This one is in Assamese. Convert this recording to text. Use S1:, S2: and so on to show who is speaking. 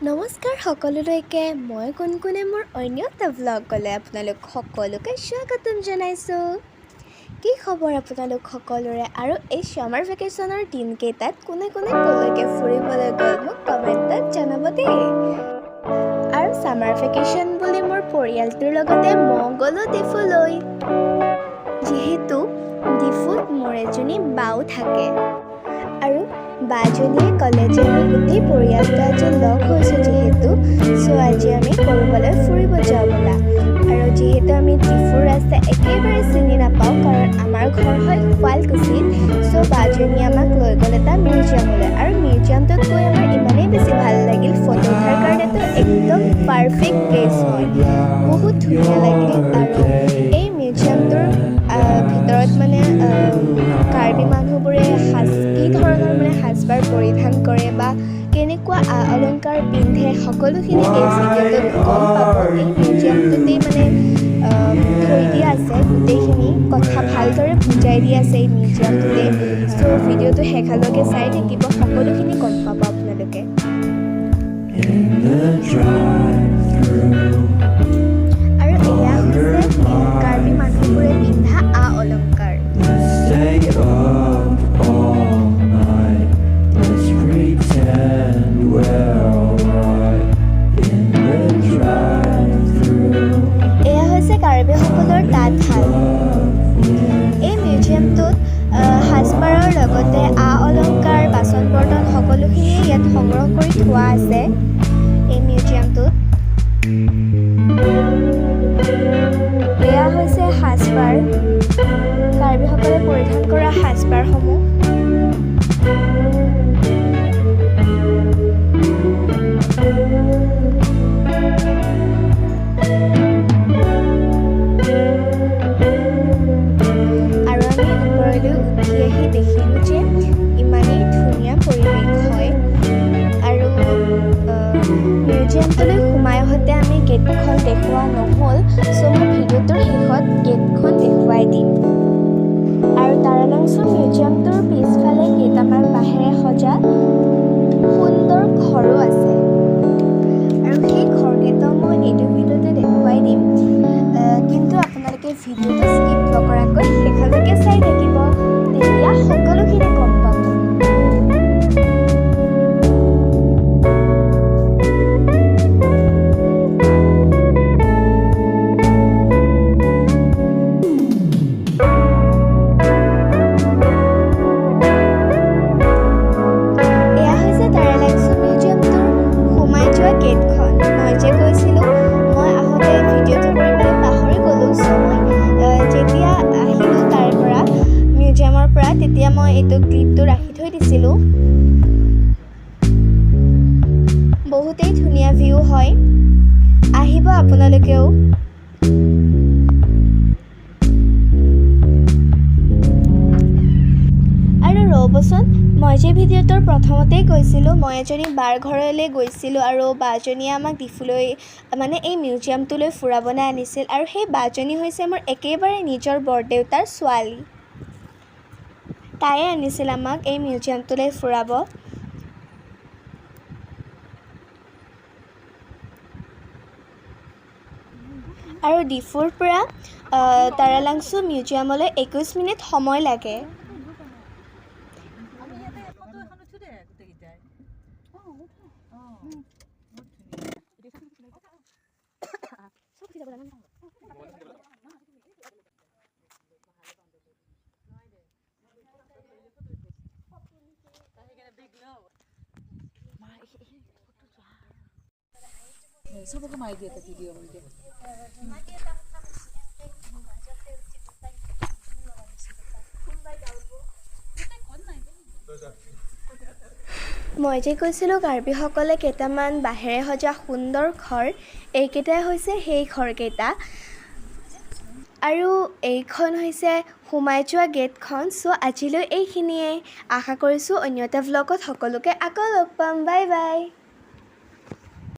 S1: নমস্কাৰ সকলোলৈকে মই কুনকুনে মোৰ অন্য এটা ব্লগলৈ আপোনালোক সকলোকে স্বাগতম জনাইছোঁ। কি খবৰ আপোনালোক সকলোৰে? আৰু এই ছামাৰ ভেকেশ্যনৰ দিনকেইটাত কোনে ক'লৈকে ফুৰিবলৈ গ'ল মোক কমেণ্টত জনাব দেই। আৰু ছামাৰ ভেকেশ্যন বুলি মোৰ পৰিয়ালটোৰ লগতে মই গ'লোঁ ডিফুলৈ। যিহেতু ডিফুত মোৰ এজনী বাও থাকে আৰু বাজনীয়ে ক'লে যে আমি গোটেই পৰিয়ালটো আজি লগ হৈছোঁ যিহেতু আজি আমি ক'ৰবালৈ ফুৰিব যাওঁ ব'লা। আৰু যিহেতু আমি ডিফুৰ ৰাস্তা একেবাৰে চিনি নাপাওঁ কাৰণ আমাৰ ঘৰ হয় শুৱালকুছিত, বাজনীয়ে আমাক লৈ গ'ল এটা মিউজিয়ামলৈ। আৰু মিউজিয়ামটোত গৈ আমাৰ ইমানেই বেছি ভাল লাগিল, ফটো উঠাৰ কাৰণেতো একদম পাৰফেক্ট প্লেচ হয়, বহুত ধুনীয়া লাগিল। আৰু এই মিউজিয়ামটোৰ ভিতৰত কাৰ্বি মানুহবোৰে কি ধৰণৰ সাজপাৰ পৰিধান কৰে বা কেনেকুৱা অলংকাৰ পিন্ধে সকলোখিনি এই ভিডিঅ'টোত গম পাব। এই মিউজিয়ামটোতেই থৈ দিয়া আছে, গোটেইখিনি কথা ভালদৰে বুজাই দিয়া আছে এই মিউজিয়ামটোতে। ভিডিঅ'টো শেষলৈকে চাই থাকিব, সকলোখিনি গম পাব আপোনালোকে। আৰু এয়া হৈছে কাৰ্বি মানুহবোৰে পিন্ধা অলংকাৰ। এয়া হৈছে কাৰ্বিসকলৰ তাঁতশাল। এই মিউজিয়ামটোত সাজপাৰৰ লগতে অলংকাৰ, বাচন বৰ্তন সকলোখিনিয়ে ইয়াত সংগ্ৰহ কৰি থোৱা আছে এই মিউজিয়ামটোত। এয়া হৈছে সাজপাৰ, কাৰ্বিসকলে পৰিধান কৰা সাজপাৰসমূহ। আৰু আমি ওপৰলৈ উঠি আহি দেখিলোঁ যে ইমানেই ধুনীয়া পৰিৱেশ হয়। আৰু মিউজিয়ামটোলৈ সোমাই আহোঁতে আমি গেটখন দেখুওৱা নহ'ল, মই ভিডিঅ'টোৰ শেষত গেটখন দেখুৱাই দিম। আৰু তাৰালাংচু মিউজিয়ামটোৰ পিছফালে কেইটামান বাঁহেৰে সজা সুন্দৰ ঘৰো আছে। আৰু সেই ঘৰকেইটাও মই এইটো ভিডিঅ'তে দেখুৱাই দিম, কিন্তু আপোনালোকে ভিডিঅ'টো স্কিপ নকৰাকৈ শেষলৈকে চাই থাকিব, তেতিয়া সকলোখিনি গম পাব। গেটখন মই যে কৈছিলোঁ, মই আহোঁতে ভিডিঅ'টো কৰিবলৈ পাহৰি গ'লোঁ। মই যেতিয়া আহিলোঁ তাৰ পৰা মিউজিয়ামৰ পৰা, তেতিয়া মই এইটো ক্লিপটো ৰাখি থৈ দিছিলোঁ। বহুতেই ধুনীয়া ভিউ হয়, আহিব আপোনালোকেও। আৰু ৰ'বচোন, মই যে ভিডিঅ'টোৰ প্ৰথমতেই কৈছিলোঁ মই এজনী বাৰ ঘৰলৈ গৈছিলোঁ আৰু বাজনীয়ে আমাক ডিফুলৈ এই মিউজিয়ামটোলৈ ফুৰাবলৈ আনিছিল। আৰু সেই বাজনী হৈছে মোৰ একেবাৰে নিজৰ বৰদেউতাৰ ছোৱালী, তায়ে আনিছিল আমাক এই মিউজিয়ামটোলৈ ফুৰাব। আৰু ডিফুৰ পৰা তাৰালাংচু মিউজিয়ামলৈ 21 মিনিট সময় লাগে।
S2: सबको मार दिया था वीडियो में।
S1: মই যে কৈছিলোঁ কাৰ্বিসকলে কেইটামান বাঁহেৰে সজা সুন্দৰ ঘৰ, এইকেইটাই হৈছে সেই ঘৰকেইটা। আৰু এইখন হৈছে সোমাই যোৱা গেটখন। আজিলৈ এইখিনিয়ে, আশা কৰিছোঁ অন্য এটা ভ্লগত সকলোকে আকৌ লগ পাম। Bye bye.